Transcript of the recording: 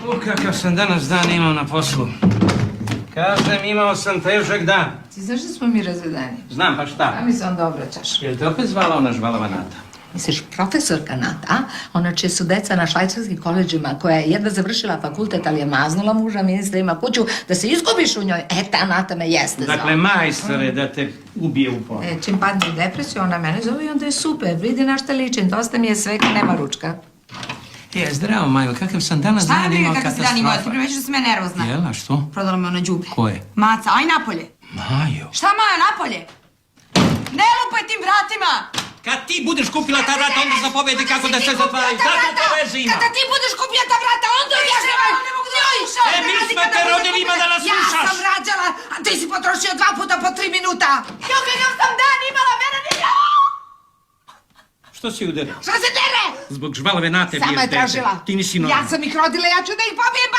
Kakav sam danas dan imao na poslu. Kažem, imao sam težak dan. Ti znaš da smo mi razvedeni? Znam, pa šta? A mi se onda obraćaš. Jel te opet zvala ona žvalava Nata? Misliš, profesorka Nata, ona čije su deca na švajcarskim koleđima, koja je jedva završila fakultet, ali je maznula muža, ministra ima kuću, da se izgubiš u njoj. E, ta Nata me jeste zvala. Dakle, majstore, da te ubije u pola. Čim padne u depresiju, ona mene zove i onda je super. Vidi na šta ličim, dosta mi je svega, nema ručka. Zdravo, Majo, kakav sam danas Šta dan je imao briga kakav si dan imao? Ti katastrofa. primećiš da si me nervozna. Jel, a što? Prodala me ona đubre. Ko je? Maca, aj napolje. Majo. Šta Majo, napolje? Ne lupaj tim vratima! Kad ti budeš kupila ta vrata, onda zapovedi kako da se zatvaraju. Kako to veze ima? Kada ti budeš kupila ta vrata, onda objašnjavaj! Ne mogu da slušam! Mi smo te rodili, ima da nas slušaš! Ja sam rađala, a ti si potrošio 2 puta po 3 minuta! Jo, kakav sam dan imala, mene nije! Što si udarila? Šta se dere? Zbog žvalave Nate Sama biješ je tražila. Ti nisi normalna. Ja sam ih rodila, ja ću da ih pobijem,